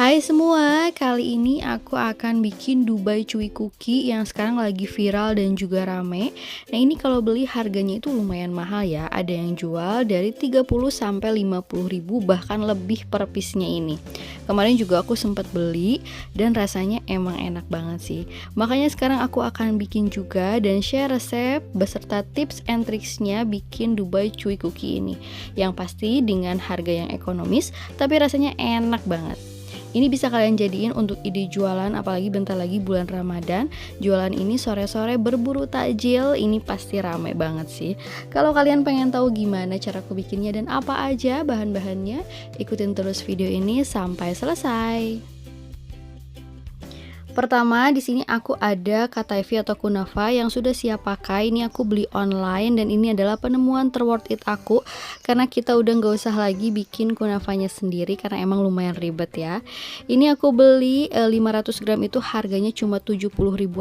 Hai semua, kali ini aku akan bikin Dubai Chewy Cookie yang sekarang lagi viral dan juga rame. Nah ini kalau beli harganya itu lumayan mahal ya, ada yang jual dari 30 sampai 50 ribu bahkan lebih per piece-nya ini. Kemarin juga aku sempat beli dan rasanya emang enak banget sih. Makanya sekarang aku akan bikin juga dan share resep beserta tips and tricksnya bikin Dubai Chewy Cookie ini. Yang pasti dengan harga yang ekonomis tapi rasanya enak banget. Ini bisa kalian jadiin untuk ide jualan, apalagi bentar lagi bulan Ramadan. Jualan ini sore-sore berburu takjil, ini pasti rame banget sih. Kalau kalian pengen tahu gimana cara aku bikinnya dan apa aja bahan-bahannya, ikutin terus video ini sampai selesai. Pertama, di sini aku ada kataifi atau kunafa yang sudah siap pakai. Ini aku beli online dan ini adalah penemuan terworth it aku karena kita udah nggak usah lagi bikin kunafanya sendiri karena emang lumayan ribet ya. Ini aku beli 500 gram itu harganya cuma 70.000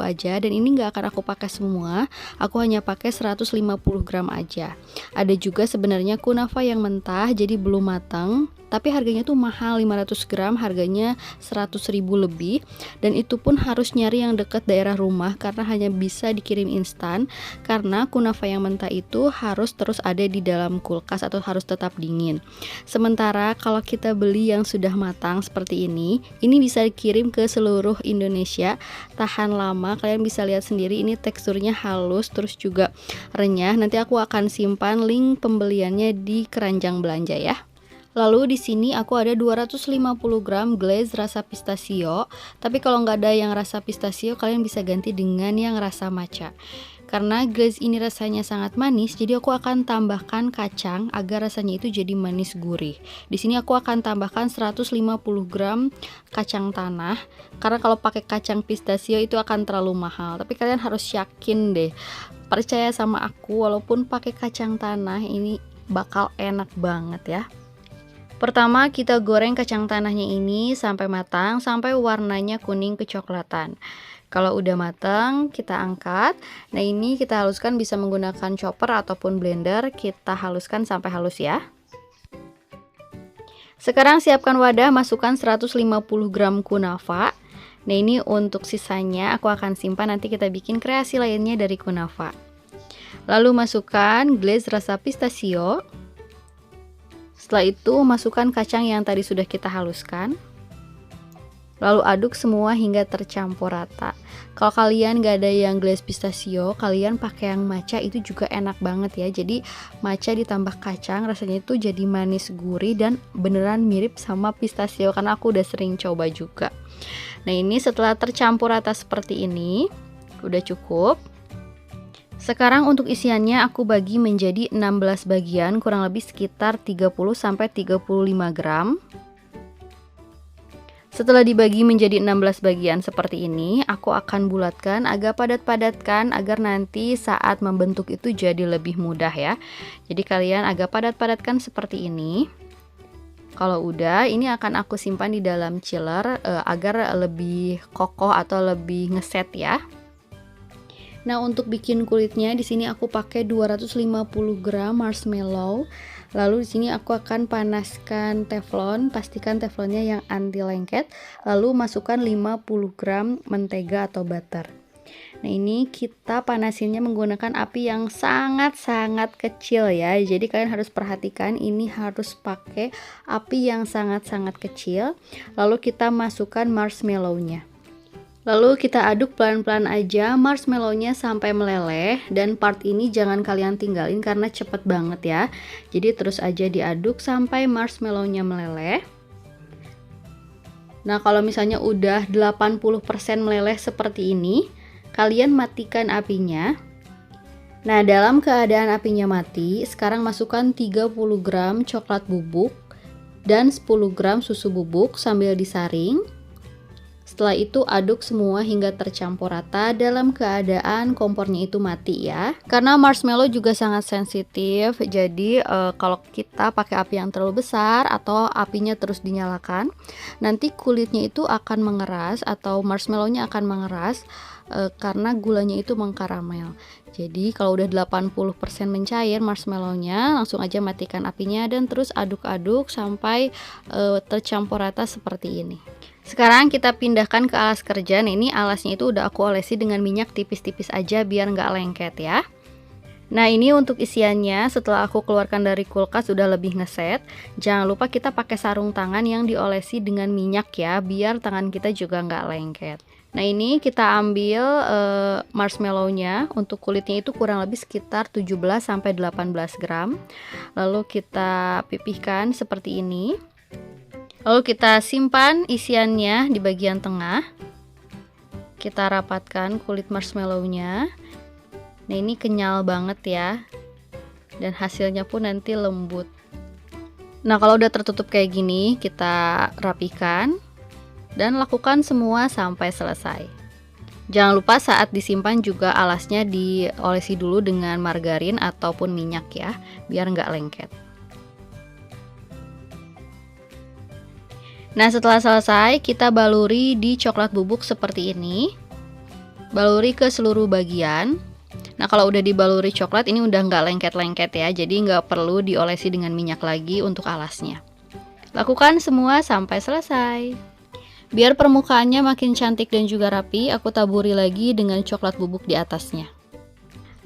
aja dan ini nggak akan aku pakai semua. Aku hanya pakai 150 gram aja. Ada juga sebenarnya kunafa yang mentah jadi belum matang. Tapi harganya tuh mahal, 500 gram harganya 100.000 lebih. Dan itu pun harus nyari yang dekat daerah rumah karena hanya bisa dikirim instan. Karena kunafa yang mentah itu harus terus ada di dalam kulkas atau harus tetap dingin. Sementara kalau kita beli yang sudah matang seperti ini bisa dikirim ke seluruh Indonesia. Tahan lama, kalian bisa lihat sendiri ini teksturnya halus terus juga renyah. Nanti aku akan simpan link pembeliannya di keranjang belanja ya. Lalu di sini aku ada 250 gram glaze rasa pistachio. Tapi kalau nggak ada yang rasa pistachio, kalian bisa ganti dengan yang rasa matcha. Karena glaze ini rasanya sangat manis, jadi aku akan tambahkan kacang agar rasanya itu jadi manis gurih. Di sini aku akan tambahkan 150 gram kacang tanah. Karena kalau pakai kacang pistachio itu akan terlalu mahal. Tapi kalian harus yakin deh, percaya sama aku, walaupun pakai kacang tanah ini bakal enak banget ya. Pertama kita goreng kacang tanahnya ini sampai matang, sampai warnanya kuning kecoklatan. Kalau udah matang kita angkat. Nah ini kita haluskan bisa menggunakan chopper ataupun blender. Kita haluskan sampai halus ya. Sekarang siapkan wadah, masukkan 150 gram kunafa. Nah ini untuk sisanya aku akan simpan, nanti kita bikin kreasi lainnya dari kunafa. Lalu masukkan glaze rasa pistachio. Setelah itu masukkan kacang yang tadi sudah kita haluskan. Lalu aduk semua hingga tercampur rata. Kalau kalian gak ada yang glaze pistachio, kalian pakai yang matcha itu juga enak banget ya. Jadi matcha ditambah kacang rasanya itu jadi manis gurih dan beneran mirip sama pistachio karena aku udah sering coba juga. Nah ini setelah tercampur rata seperti ini udah cukup. Sekarang untuk isiannya aku bagi menjadi 16 bagian, kurang lebih sekitar 30-35 gram. Setelah dibagi menjadi 16 bagian seperti ini, aku akan bulatkan agak padat-padatkan agar nanti saat membentuk itu jadi lebih mudah ya. Jadi kalian agak padat-padatkan seperti ini. Kalau udah, ini akan aku simpan di dalam chiller agar lebih kokoh atau lebih ngeset ya. Nah untuk bikin kulitnya di sini aku pakai 250 gram marshmallow. Lalu di sini aku akan panaskan teflon, pastikan teflonnya yang anti lengket. Lalu masukkan 50 gram mentega atau butter. Nah ini kita panasinnya menggunakan api yang sangat-sangat kecil ya. Jadi kalian harus perhatikan ini harus pakai api yang sangat-sangat kecil. Lalu kita masukkan marshmallownya. Lalu kita aduk pelan-pelan aja marshmallownya sampai meleleh. Dan part ini jangan kalian tinggalin karena cepet banget ya. Jadi terus aja diaduk sampai marshmallownya meleleh. Nah kalau misalnya udah 80% meleleh seperti ini, kalian matikan apinya. Nah dalam keadaan apinya mati, sekarang masukkan 30 gram coklat bubuk dan 10 gram susu bubuk sambil disaring. Setelah itu aduk semua hingga tercampur rata dalam keadaan kompornya itu mati ya. Karena marshmallow juga sangat sensitif, jadi kalau kita pakai api yang terlalu besar atau apinya terus dinyalakan, nanti kulitnya itu akan mengeras atau marshmallownya akan mengeras. karena gulanya itu mengkaramel. Jadi kalau udah 80% mencair marshmallownya, langsung aja matikan apinya dan terus aduk-aduk sampai tercampur rata seperti ini. Sekarang kita pindahkan ke alas kerja. Nah, ini alasnya itu udah aku olesi dengan minyak tipis-tipis aja biar nggak lengket ya. Nah, ini untuk isiannya setelah aku keluarkan dari kulkas udah lebih ngeset. Jangan lupa kita pakai sarung tangan yang diolesi dengan minyak ya, biar tangan kita juga nggak lengket. Nah, ini kita ambil marshmallownya. Untuk kulitnya itu kurang lebih sekitar 17-18 gram. Lalu kita pipihkan seperti ini. Lalu kita simpan isiannya di bagian tengah. Kita rapatkan kulit marshmallownya. Nah, ini kenyal banget ya, dan hasilnya pun nanti lembut. Nah, kalau udah tertutup kayak gini, kita rapikan dan lakukan semua sampai selesai. Jangan lupa saat disimpan juga alasnya diolesi dulu dengan margarin ataupun minyak ya, biar nggak lengket. Nah, setelah selesai, kita baluri di coklat bubuk seperti ini. Baluri ke seluruh bagian. Nah, kalau udah dibaluri coklat ini udah nggak lengket-lengket ya, jadi nggak perlu diolesi dengan minyak lagi untuk alasnya. Lakukan semua sampai selesai. Biar permukaannya makin cantik dan juga rapi, aku taburi lagi dengan coklat bubuk di atasnya.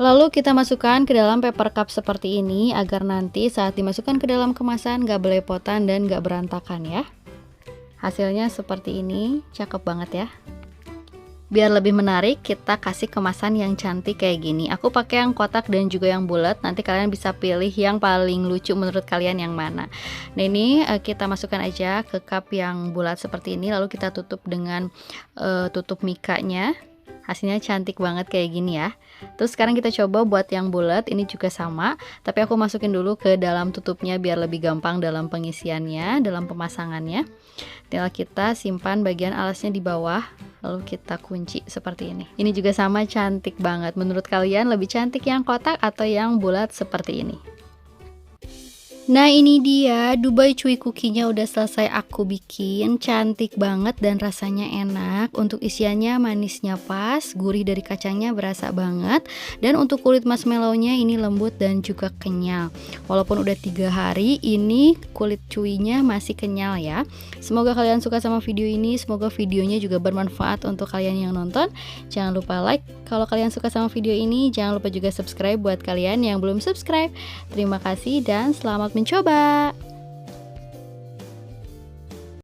Lalu kita masukkan ke dalam paper cup seperti ini, agar nanti saat dimasukkan ke dalam kemasan nggak belepotan dan nggak berantakan ya. Hasilnya seperti ini, cakep banget ya. Biar lebih menarik, kita kasih kemasan yang cantik kayak gini. Aku pakai yang kotak dan juga yang bulat. Nanti kalian bisa pilih yang paling lucu menurut kalian yang mana. Nah, ini kita masukkan aja ke cup yang bulat seperti ini. Lalu kita tutup dengan tutup mikanya. Hasilnya cantik banget kayak gini ya. Terus sekarang kita coba buat yang bulat. Ini juga sama, tapi aku masukin dulu ke dalam tutupnya biar lebih gampang dalam pengisiannya, dalam pemasangannya. Tinggal kita simpan bagian alasnya di bawah, lalu kita kunci seperti ini. Ini juga sama, cantik banget. Menurut kalian lebih cantik yang kotak atau yang bulat seperti ini? Nah, ini dia Dubai Chewy Cookie-nya udah selesai aku bikin. Cantik banget dan rasanya enak. Untuk isiannya manisnya pas, gurih dari kacangnya berasa banget. Dan untuk kulit marshmallow-nya ini lembut dan juga kenyal. Walaupun udah 3 hari, ini kulit chewy-nya masih kenyal ya. Semoga kalian suka sama video ini. Semoga videonya juga bermanfaat untuk kalian yang nonton. Jangan lupa like kalau kalian suka sama video ini. Jangan lupa juga subscribe buat kalian yang belum subscribe. Terima kasih dan selamat mencoba.